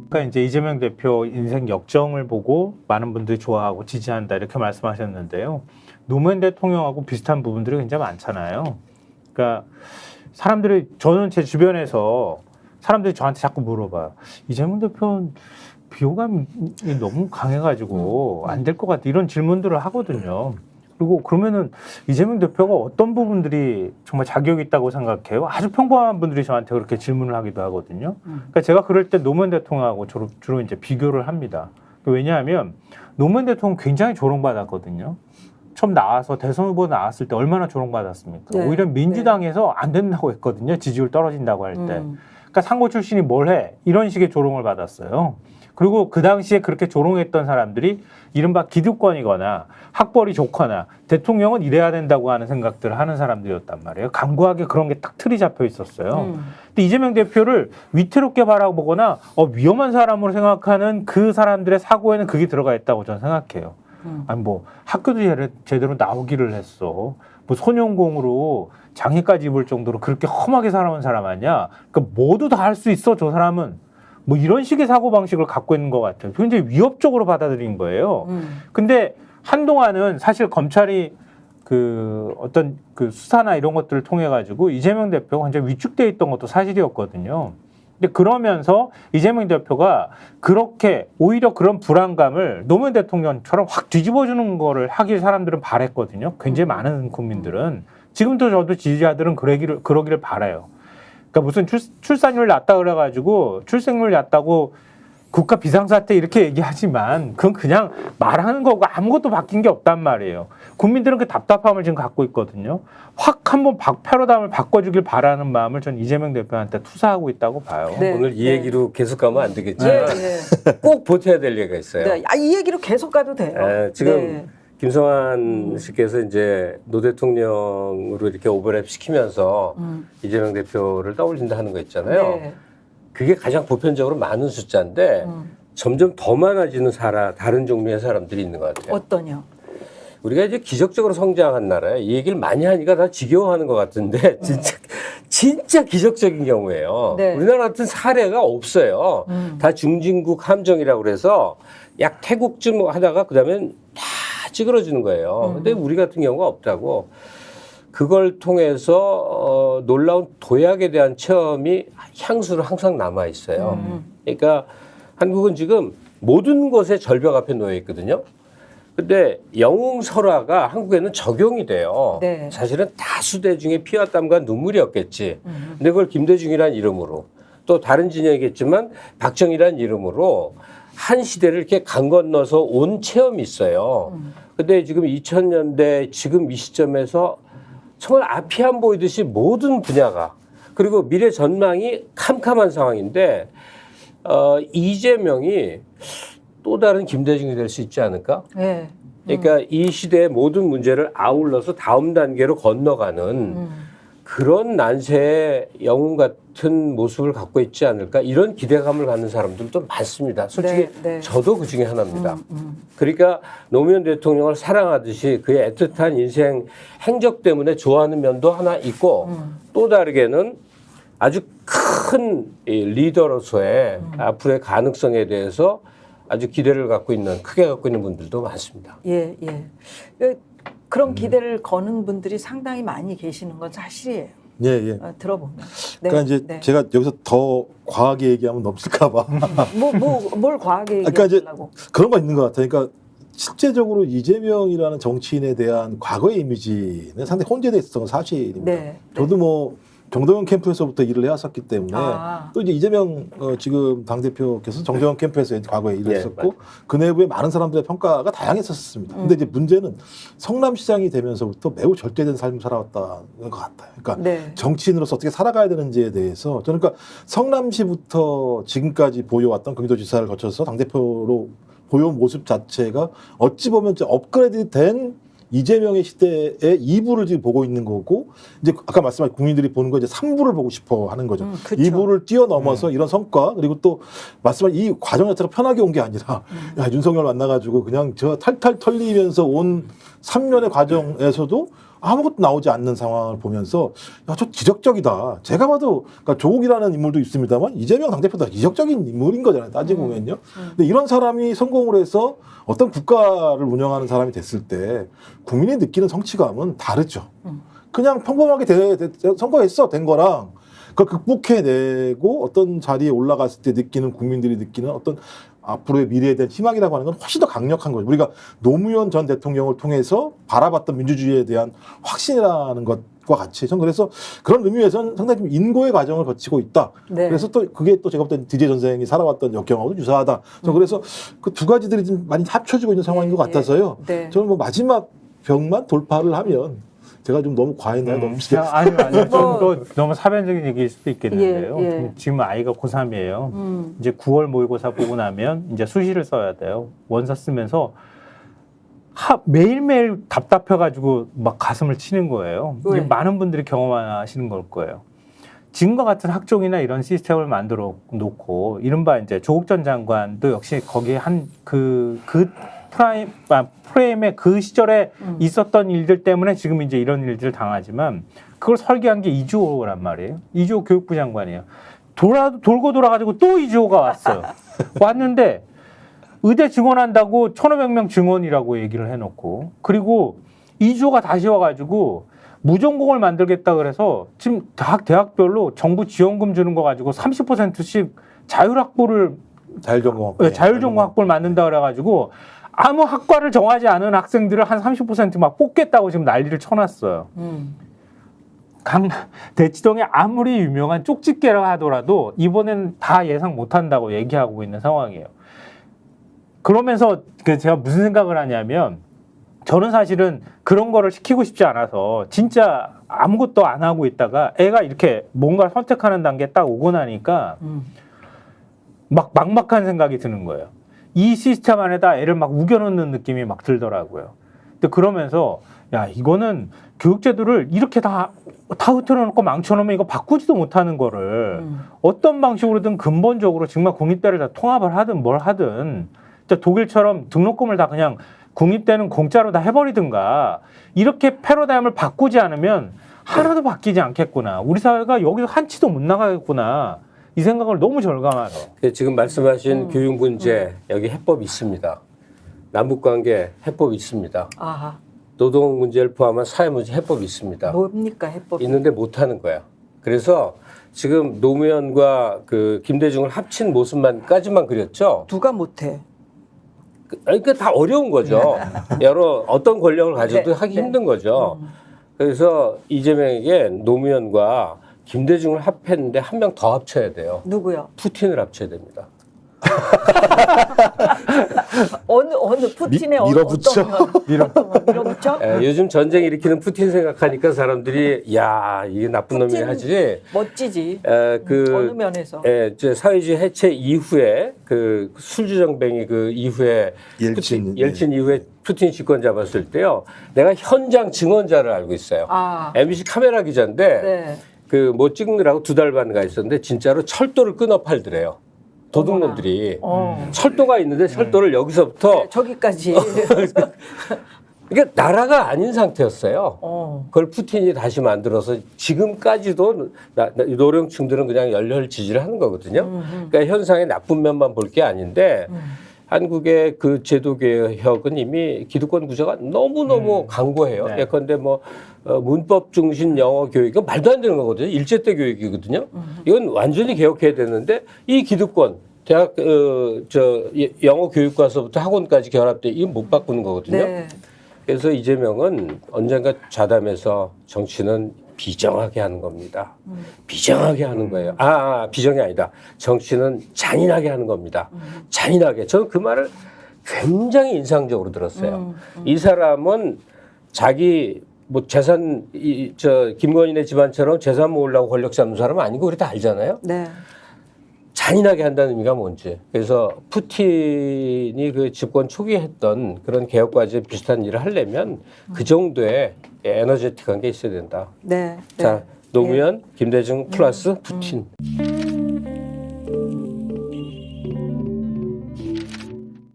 그러니까 이제 이재명 대표 인생 역정을 보고 많은 분들이 좋아하고 지지한다 이렇게 말씀하셨는데요. 노무현 대통령하고 비슷한 부분들이 굉장히 많잖아요. 그러니까 사람들이 저는 제 주변에서 사람들이 저한테 자꾸 물어봐요. 이재명 대표는 비호감이 너무 강해가지고 안 될 것 같아 이런 질문들을 하거든요. 그리고 그러면은 이재명 대표가 어떤 부분들이 정말 자격이 있다고 생각해요? 아주 평범한 분들이 저한테 그렇게 질문을 하기도 하거든요. 그러니까 제가 그럴 때 노무현 대통령하고 주로 이제 비교를 합니다. 왜냐하면 노무현 대통령은 굉장히 조롱받았거든요. 처음 나와서 대선 후보 나왔을 때 얼마나 조롱받았습니까? 네. 오히려 민주당에서 안 된다고 했거든요. 지지율 떨어진다고 할 때. 그러니까 상고 출신이 뭘 해? 이런 식의 조롱을 받았어요. 그리고 그 당시에 그렇게 조롱했던 사람들이 이른바 기득권이거나 학벌이 좋거나 대통령은 이래야 된다고 하는 생각들을 하는 사람들이었단 말이에요. 강구하게 그런 게 딱 틀이 잡혀 있었어요. 근데 이재명 대표를 위태롭게 바라보거나 위험한 사람으로 생각하는 그 사람들의 사고에는 그게 들어가 있다고 저는 생각해요. 아니 뭐 학교도 제대로 나오기를 했어. 뭐 소년공으로 장애까지 입을 정도로 그렇게 험하게 살아온 사람 아니야? 그러니까 모두 다 할 수 있어, 저 사람은. 뭐 이런 식의 사고방식을 갖고 있는 것 같아요. 굉장히 위협적으로 받아들인 거예요. 근데 한동안은 사실 검찰이 그 어떤 그 수사나 이런 것들을 통해 가지고 이재명 대표가 완전 위축돼 있던 것도 사실이었거든요. 근데 그러면서 이재명 대표가 그렇게 오히려 그런 불안감을 노무현 대통령처럼 확 뒤집어주는 거를 하길 사람들은 바랬거든요. 굉장히 많은 국민들은. 지금도 저도 지지자들은 그러기를 바라요. 그러니까 무슨 출산율 낮다 그래가지고 출생률 낮다고 국가 비상사태 이렇게 얘기하지만 그건 그냥 말하는 거고 아무것도 바뀐 게 없단 말이에요. 국민들은 그 답답함을 지금 갖고 있거든요. 확 한번 패러다임을 바꿔주길 바라는 마음을 전 이재명 대표한테 투사하고 있다고 봐요. 네. 오늘 이 얘기로 계속 가면 안 되겠지만 네. 꼭 버텨야 될 얘기가 있어요. 네. 이 얘기로 계속 가도 돼요. 지금 네. 김성환 씨께서 이제 노 대통령으로 이렇게 오버랩 시키면서 이재명 대표를 떠올린다 하는 거 있잖아요. 네. 그게 가장 보편적으로 많은 숫자인데 점점 더 많아지는 다른 종류의 사람들이 있는 것 같아요. 어떠냐? 우리가 이제 기적적으로 성장한 나라에 이 얘기를 많이 하니까 다 지겨워하는 것 같은데 진짜 기적적인 경우예요. 네. 우리나라 같은 사례가 없어요. 다 중진국 함정이라고 그래서 약 태국쯤 하다가 그다음엔 다 찌그러지는 거예요. 근데 우리 같은 경우가 없다고. 그걸 통해서 놀라운 도약에 대한 체험이 향수로 항상 남아 있어요. 그러니까 한국은 지금 모든 것에 절벽 앞에 놓여 있거든요. 근데 영웅설화가 한국에는 적용이 돼요. 네. 사실은 다수 대중의 피와 땀과 눈물이었겠지. 근데 그걸 김대중이라는 이름으로 또 다른 진영이겠지만 박정희라는 이름으로 한 시대를 이렇게 강 건너서 온 체험이 있어요. 근데 지금 2000년대 지금 이 시점에서 정말 앞이 안 보이듯이 모든 분야가 그리고 미래 전망이 캄캄한 상황인데 이재명이 또 다른 김대중이 될 수 있지 않을까? 네. 그러니까 이 시대의 모든 문제를 아울러서 다음 단계로 건너가는 그런 난세의 영웅 같은 모습을 갖고 있지 않을까? 이런 기대감을 갖는 사람들도 많습니다. 솔직히 네. 저도 그 중에 하나입니다. 그러니까 노무현 대통령을 사랑하듯이 그의 애틋한 인생 행적 때문에 좋아하는 면도 하나 있고 또 다르게는 아주 큰 리더로서의 앞으로의 가능성에 대해서 아주 기대를 크게 갖고 있는 분들도 많습니다. 예. 그런 기대를 거는 분들이 상당히 많이 계시는 건 사실이에요. 예. 들어보면. 네. 그러니까 이제 제가 여기서 더 과하게 얘기하면 넘칠까봐. 뭘 과하게 그러니까 이제 얘기하려고. 그런 거 있는 것 같아요. 그러니까 실제적으로 이재명이라는 정치인에 대한 과거의 이미지는 상당히 혼재돼 있었던 건 사실입니다. 네. 저도 뭐 정동영 캠프에서부터 일을 해왔었기 때문에 또 이제 이재명 지금 당대표께서 정동영 캠프에서 과거에 일을 했었고 그 내부에 많은 사람들의 평가가 다양했었습니다. 근데 이제 문제는 성남시장이 되면서부터 매우 절제된 삶을 살아왔다는 것 같아요. 그러니까 정치인으로서 어떻게 살아가야 되는지에 대해서 저는 그러니까 성남시부터 지금까지 보여왔던 경기도지사를 거쳐서 당대표로 보여온 모습 자체가 어찌 보면 좀 업그레이드 된 이재명의 시대의 2부를 지금 보고 있는 거고 이제 아까 말씀하신 국민들이 보는 거 이제 3부를 보고 싶어 하는 거죠. 2부를 뛰어넘어서 이런 성과 그리고 또 말씀하신 이 과정 자체가 편하게 온 게 아니라 야, 윤석열 만나가지고 그냥 저 탈탈 털리면서 온 3년의 과정에서도 아무것도 나오지 않는 상황을 보면서 야, 저 기적적이다. 제가 봐도 그러니까 조국이라는 인물도 있습니다만 이재명 당대표도 기적적인 인물인 거잖아요. 따지고 보면요. 근데 이런 사람이 성공을 해서 어떤 국가를 운영하는 사람이 됐을 때 국민이 느끼는 성취감은 다르죠. 그냥 평범하게 선거했어 된 거랑 그걸 극복해내고 어떤 자리에 올라갔을 때 느끼는 국민들이 느끼는 어떤 앞으로의 미래에 대한 희망이라고 하는 건 훨씬 더 강력한 거죠. 우리가 노무현 전 대통령을 통해서 바라봤던 민주주의에 대한 확신이라는 것과 같이 전 그래서 그런 의미에서는 상당히 좀 인고의 과정을 거치고 있다. 네. 그래서 또 그게 또 제가 볼 때 DJ 전생이 살아왔던 역경하고도 유사하다. 저 그래서 그 두 가지들이 좀 많이 합쳐지고 있는 상황인 것 같아서요. 네. 저는 뭐 마지막 벽만 돌파를 하면 제가 좀 너무 과했나요? 너무 아니요. 좀 너무 사변적인 얘기일 수도 있겠는데요. 예. 지금 아이가 고3이에요. 이제 9월 모의고사 보고 나면 이제 수시를 써야 돼요. 원서 쓰면서 매일매일 답답해가지고 막 가슴을 치는 거예요. 이게 많은 분들이 경험하시는 걸 거예요. 지금과 같은 학종이나 이런 시스템을 만들어 놓고 이른바 이제 조국 전 장관도 역시 거기에 한 프레임의 그 시절에 있었던 일들 때문에 지금 이제 이런 일들을 당하지만 그걸 설계한 게 이주호란 말이에요. 이주호 교육부 장관이에요. 돌고 돌아가지고 또 이주호가 왔어요. 왔는데 의대 증원한다고 1,500명 증원이라고 얘기를 해놓고 그리고 이주호가 다시 와가지고 무전공을 만들겠다 그래서 지금 대학별로 정부 지원금 주는 거 가지고 30%씩 자율학부를 자율전공 학부를 만든다 그래가지고 아무 학과를 정하지 않은 학생들을 한 30% 막 뽑겠다고 지금 난리를 쳐놨어요. 대치동에 아무리 유명한 쪽집게라 하더라도 이번엔 다 예상 못한다고 얘기하고 있는 상황이에요. 그러면서 제가 무슨 생각을 하냐면 저는 사실은 그런 거를 시키고 싶지 않아서 진짜 아무것도 안 하고 있다가 애가 이렇게 뭔가를 선택하는 단계에 딱 오고 나니까 막막한 생각이 드는 거예요. 이 시스템 안에다 애를 막 우겨넣는 느낌이 막 들더라고요. 근데 그러면서 야 이거는 교육제도를 이렇게 다 흐트러놓고 망쳐놓으면 이거 바꾸지도 못하는 거를 어떤 방식으로든 근본적으로 정말 국립대를 다 통합을 하든 뭘 하든 진짜 독일처럼 등록금을 다 그냥 국립대는 공짜로 다 해버리든가 이렇게 패러다임을 바꾸지 않으면 하나도 바뀌지 않겠구나. 우리 사회가 여기서 한치도 못 나가겠구나. 이 생각을 너무 절감해서. 지금 말씀하신 교육 문제 여기 해법이 있습니다. 남북관계 해법이 있습니다. 아하. 노동 문제를 포함한 사회 문제 해법이 있습니다. 뭡니까 해법? 있는데 못하는 거야. 그래서 지금 노무현과 그 김대중을 합친 모습만까지만 그렸죠. 누가 못해? 그러니까 다 어려운 거죠. 여러 어떤 권력을 가져도 하기 힘든 거죠. 그래서 이재명에게 노무현과 김대중을 합했는데 한 명 더 합쳐야 돼요. 누구요? 푸틴을 합쳐야 됩니다. 어느 푸틴의 밀어붙여? 밀어붙여? 요즘 전쟁 일으키는 푸틴 생각하니까 사람들이 야 이게 나쁜 놈이 하지. 멋지지. 어느 면에서? 이제 사회주의 해체 이후에 그 술주정뱅이 그 이후에 옐친 이후에 푸틴 집권 잡았을 때요. 내가 현장 증언자를 알고 있어요. MBC 카메라 기자인데 네. 그 뭐 찍느라고 2달 반 가 있었는데 진짜로 철도를 끊어 팔더래요. 도둑놈들이 철도가 있는데 철도를 여기서부터 네, 저기까지. 그러니까 나라가 아닌 상태였어요. 그걸 푸틴이 다시 만들어서 지금까지도 노령층들은 그냥 열혈 지지를 하는 거거든요. 그러니까 현상의 나쁜 면만 볼 게 아닌데 한국의 그 제도 개혁은 이미 기득권 구조가 너무너무 강고해요. 네. 예컨대 뭐 문법 중심 영어 교육 이건 말도 안 되는 거거든요. 일제때 교육이거든요. 이건 완전히 개혁해야 되는데 이 기득권 대학 영어 교육과서부터 학원까지 결합돼 이건 못 바꾸는 거거든요. 네. 그래서 이재명은 언젠가 좌담해서 정치는 비정하게 하는 겁니다. 비정하게 하는 거예요. 비정이 아니다. 정치는 잔인하게 하는 겁니다. 잔인하게. 저는 그 말을 굉장히 인상적으로 들었어요. 이 사람은 자기 뭐 재산 김건희네 집안처럼 재산 모으려고 권력 잡는 사람은 아니고 우리 다 알잖아요. 네. 잔인하게 한다는 의미가 뭔지. 그래서 푸틴이 그 집권 초기에 했던 그런 개혁과제 비슷한 일을 하려면 그 정도의 에너제틱한 게 있어야 된다. 네. 자, 노무현, 김대중 플러스 푸틴.